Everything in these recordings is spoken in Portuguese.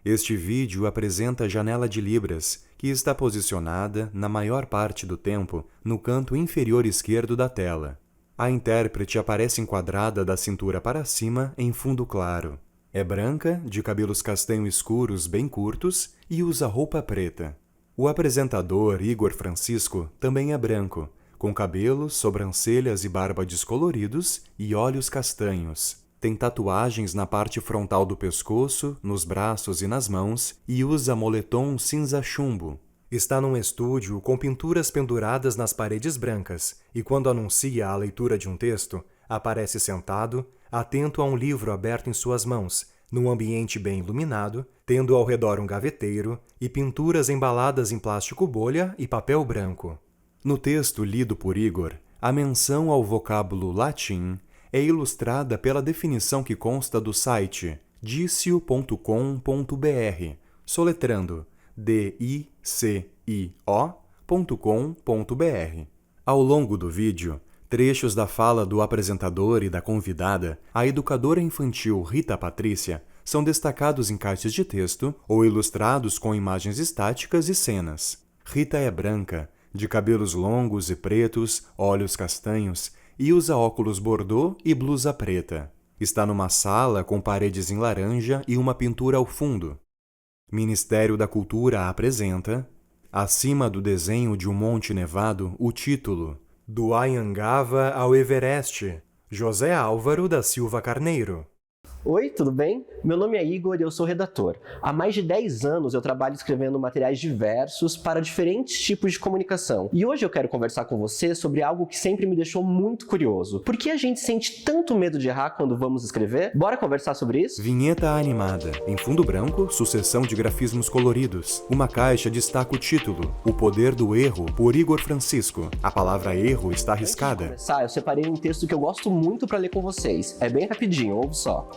Este vídeo apresenta a janela de Libras, que está posicionada, na maior parte do tempo, no canto inferior esquerdo da tela. A intérprete aparece enquadrada da cintura para cima em fundo claro. É branca, de cabelos castanho escuros bem curtos e usa roupa preta. O apresentador, Igor Francisco, também é branco, com cabelos, sobrancelhas e barba descoloridos e olhos castanhos. Tem tatuagens na parte frontal do pescoço, nos braços e nas mãos e usa moletom cinza chumbo. Está num estúdio com pinturas penduradas nas paredes brancas e quando anuncia a leitura de um texto, aparece sentado, atento a um livro aberto em suas mãos, num ambiente bem iluminado, tendo ao redor um gaveteiro e pinturas embaladas em plástico bolha e papel branco. No texto lido por Igor, a menção ao vocábulo latim é ilustrada pela definição que consta do site dicio.com.br, soletrando dicio.com.br. Ao longo do vídeo, trechos da fala do apresentador e da convidada, a educadora infantil Rita Patrícia, são destacados em caixas de texto ou ilustrados com imagens estáticas e cenas. Rita é branca, de cabelos longos e pretos, olhos castanhos, e usa óculos bordô e blusa preta. Está numa sala com paredes em laranja e uma pintura ao fundo. Ministério da Cultura apresenta, acima do desenho de um monte nevado, o título Do Anhangaba ao Everest, José Álvaro da Silva Carneiro. Oi, tudo bem? Meu nome é Igor e eu sou redator. Há mais de 10 anos eu trabalho escrevendo materiais diversos para diferentes tipos de comunicação. E hoje eu quero conversar com você sobre algo que sempre me deixou muito curioso. Por que a gente sente tanto medo de errar quando vamos escrever? Bora conversar sobre isso? Vinheta animada. Em fundo branco, sucessão de grafismos coloridos. Uma caixa destaca o título, O Poder do Erro, por Igor Francisco. A palavra erro está arriscada. Antes de começar, eu separei um texto que eu gosto muito para ler com vocês. É bem rapidinho, ouve só.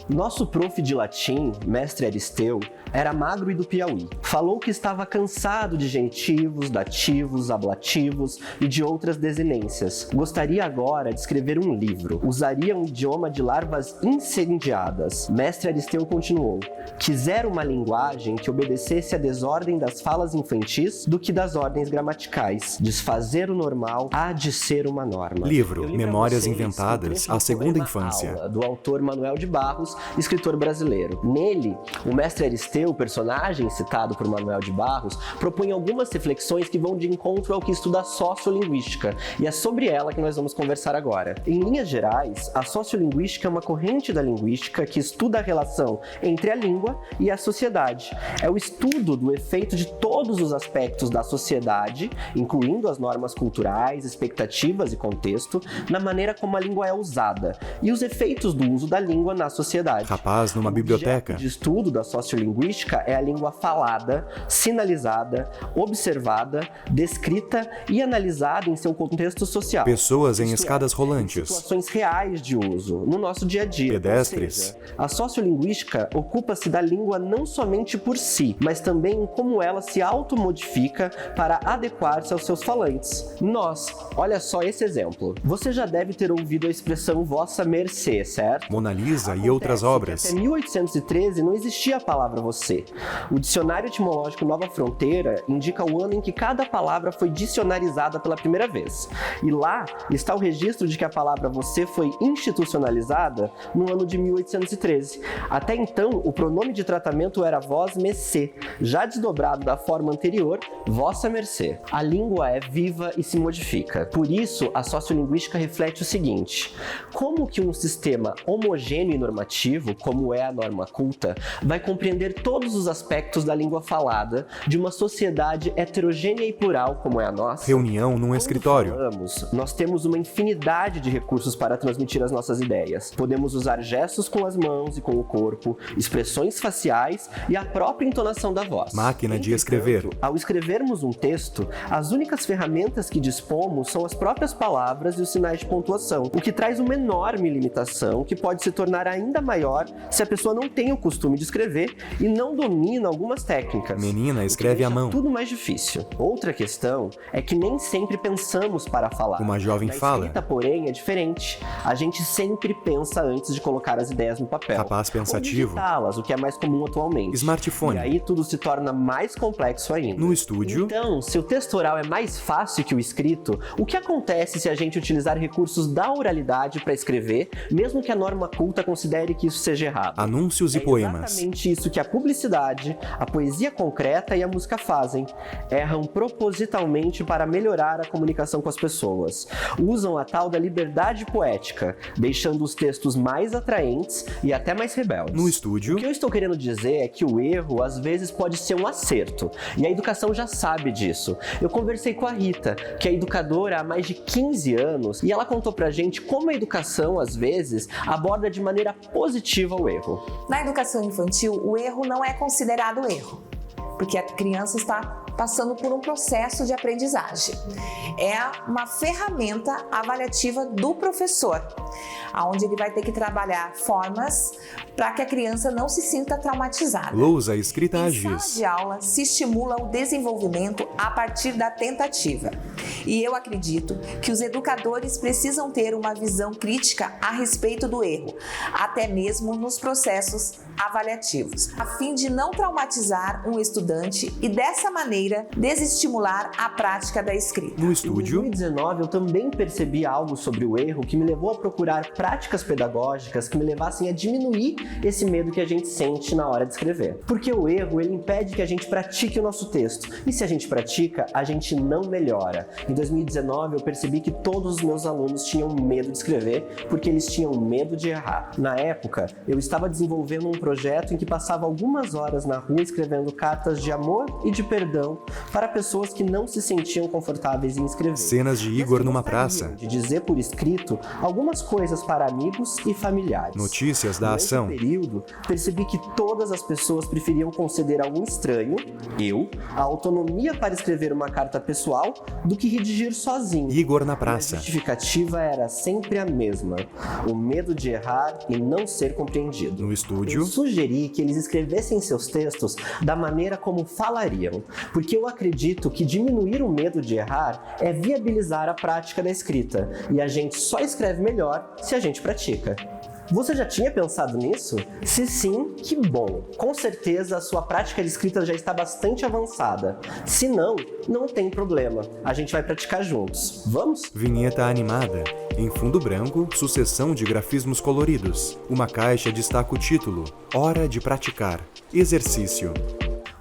Nosso prof de latim, mestre Aristeu, era magro e do Piauí. Falou que estava cansado de gentivos, dativos, ablativos e de outras desinências. Gostaria agora de escrever um livro. Usaria um idioma de larvas incendiadas. Mestre Aristeu continuou. Quisera uma linguagem que obedecesse à desordem das falas infantis do que das ordens gramaticais. Desfazer o normal há de ser uma norma. Livro Memórias Inventadas, a Segunda Infância. Aula, do autor Manuel de Barros, escritor brasileiro. Nele, o mestre Aristeu, personagem citado por Manuel de Barros, propõe algumas reflexões que vão de encontro ao que estuda a sociolinguística, e é sobre ela que nós vamos conversar agora. Em linhas gerais, a sociolinguística é uma corrente da linguística que estuda a relação entre a língua e a sociedade. É o estudo do efeito de todos os aspectos da sociedade, incluindo as normas culturais, expectativas e contexto, na maneira como a língua é usada, e os efeitos do uso da língua na sociedade. Rapaz numa biblioteca. O objeto de estudo da sociolinguística é a língua falada, sinalizada, observada, descrita e analisada em seu contexto social. Pessoas em escadas rolantes. Situações reais de uso, no nosso dia a dia. Pedestres. Ou seja, a sociolinguística ocupa-se da língua não somente por si, mas também em como ela se automodifica para adequar-se aos seus falantes. Nós, olha só esse exemplo. Você já deve ter ouvido a expressão vossa mercê, certo? Mona Lisa e outras obras. Até 1813 não existia a palavra você. O dicionário etimológico Nova Fronteira indica o ano em que cada palavra foi dicionarizada pela primeira vez. E lá está o registro de que a palavra você foi institucionalizada no ano de 1813. Até então, o pronome de tratamento era vós mercê, já desdobrado da forma anterior, vossa mercê. A língua é viva e se modifica. Por isso, a sociolinguística reflete o seguinte: como que um sistema homogêneo e normativo, como é a norma culta, vai compreender todos os aspectos da língua falada de uma sociedade heterogênea e plural como é a nossa? Reunião num escritório. Nós temos uma infinidade de recursos para transmitir as nossas ideias. Podemos usar gestos com as mãos e com o corpo, expressões faciais e a própria entonação da voz. Máquina de escrever. Ao escrevermos um texto, as únicas ferramentas que dispomos são as próprias palavras e os sinais de pontuação, o que traz uma enorme limitação que pode se tornar ainda ainda maior se a pessoa não tem o costume de escrever e não domina algumas técnicas. Menina, escreve à mão. Tudo mais difícil. Outra questão é que nem sempre pensamos para falar. Uma jovem fala. Na escrita, porém, é diferente. A gente sempre pensa antes de colocar as ideias no papel. Rapaz pensativo. Ou digitá-las, o que é mais comum atualmente. Smartphone. E aí tudo se torna mais complexo ainda. No estúdio. Então, se o texto oral é mais fácil que o escrito, o que acontece se a gente utilizar recursos da oralidade para escrever, mesmo que a norma culta considere que isso seja errado? Anúncios e poemas. É exatamente isso que a publicidade, a poesia concreta e a música fazem. Erram propositalmente para melhorar a comunicação com as pessoas. Usam a tal da liberdade poética, deixando os textos mais atraentes e até mais rebeldes. No estúdio. O que eu estou querendo dizer é que o erro, às vezes, pode ser um acerto. E a educação já sabe disso. Eu conversei com a Rita, que é educadora há mais de 15 anos, e ela contou pra gente como a educação, às vezes, aborda de maneira positiva o erro. Na educação infantil, o erro não é considerado erro, porque a criança está passando por um processo de aprendizagem. É uma ferramenta avaliativa do professor, onde ele vai ter que trabalhar formas para que a criança não se sinta traumatizada. Lousa escrita a Em giz. sala de aula se estimula o desenvolvimento a partir da tentativa. E eu acredito que os educadores precisam ter uma visão crítica a respeito do erro, até mesmo nos processos avaliativos, a fim de não traumatizar um estudante e, dessa maneira, desestimular a prática da escrita. No estúdio. Em 2019, eu também percebi algo sobre o erro que me levou a procurar práticas pedagógicas que me levassem a diminuir esse medo que a gente sente na hora de escrever. Porque o erro, ele impede que a gente pratique o nosso texto. E se a gente pratica, a gente não melhora. Em 2019, eu percebi que todos os meus alunos tinham medo de escrever porque eles tinham medo de errar. Na época, eu estava desenvolvendo um projeto em que passava algumas horas na rua escrevendo cartas de amor e de perdão para pessoas que não se sentiam confortáveis em escrever. Cenas de Igor numa praça. De dizer por escrito algumas coisas para amigos e familiares. Notícias da ação. Nesse período, percebi que todas as pessoas preferiam conceder a um estranho, eu, a autonomia para escrever uma carta pessoal do que redigir sozinho. Igor na A praça. justificativa era sempre a mesma: o medo de errar e não ser compreendido. No estúdio. Eu sugeri que eles escrevessem seus textos da maneira como falariam, porque eu acredito que diminuir o medo de errar é viabilizar a prática da escrita, e a gente só escreve melhor se a gente pratica. Você já tinha pensado nisso? Se sim, que bom! Com certeza a sua prática de escrita já está bastante avançada. Se não, não tem problema. A gente vai praticar juntos. Vamos? Vinheta animada. Em fundo branco, sucessão de grafismos coloridos. Uma caixa destaca o título: Hora de praticar. Exercício.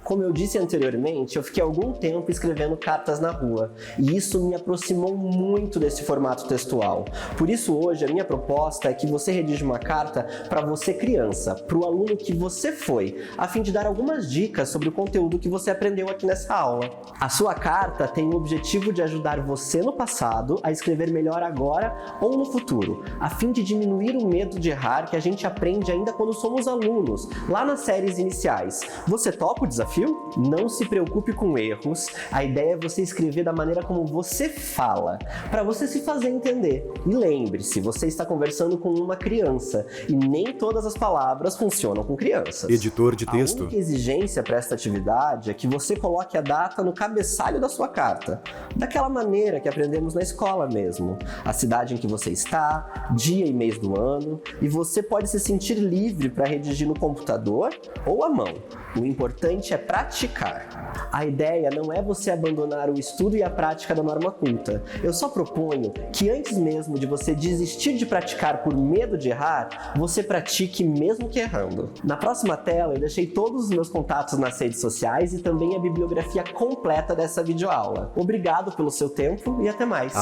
Como eu disse anteriormente, eu fiquei algum tempo escrevendo cartas na rua, e isso me aproximou muito desse formato textual. Por isso hoje a minha proposta é que você redija uma carta para você criança, para o aluno que você foi, a fim de dar algumas dicas sobre o conteúdo que você aprendeu aqui nessa aula. A sua carta tem o objetivo de ajudar você no passado a escrever melhor agora ou no futuro, a fim de diminuir o medo de errar que a gente aprende ainda quando somos alunos, lá nas séries iniciais. Você topa o desafio? Não se preocupe com erros, a ideia é você escrever da maneira como você fala, para você se fazer entender. E lembre-se, você está conversando com uma criança, e nem todas as palavras funcionam com crianças. Editor de texto. A única exigência para esta atividade é que você coloque a data no cabeçalho da sua carta, daquela maneira que aprendemos na escola mesmo. A cidade em que você está, dia e mês do ano, e você pode se sentir livre para redigir no computador ou à mão. O importante é praticar. A ideia não é você abandonar o estudo e a prática da norma culta. Eu só proponho que antes mesmo de você desistir de praticar por medo de errar, você pratique mesmo que errando. Na próxima tela eu deixei todos os meus contatos nas redes sociais e também a bibliografia completa dessa videoaula. Obrigado pelo seu tempo e até mais.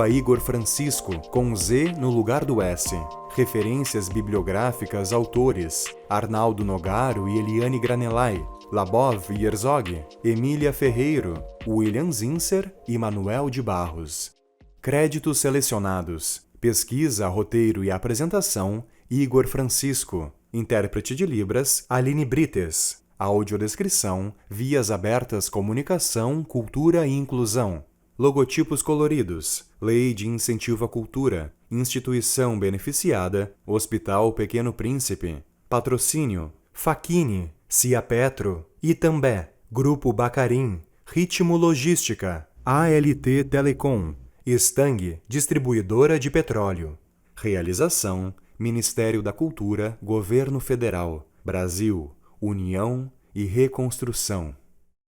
@Igor Francisco, com Z no lugar do S. Referências bibliográficas, autores: Arnaldo Nogaro e Eliane Granelai, Labov e Herzog, Emília Ferreiro, William Zinser e Manuel de Barros. Créditos selecionados: pesquisa, roteiro e apresentação, Igor Francisco. Intérprete de Libras, Aline Brites. Audiodescrição, Vias Abertas Comunicação, Cultura e Inclusão. logotipos coloridos, Lei de Incentivo à Cultura, Instituição Beneficiada, Hospital Pequeno Príncipe, Patrocínio, Facchini, Cia Petro, Itambé, Grupo Bacarim, Ritmo Logística, ALT Telecom, Stang, Distribuidora de Petróleo. Realização, Ministério da Cultura, Governo Federal, Brasil, União e Reconstrução.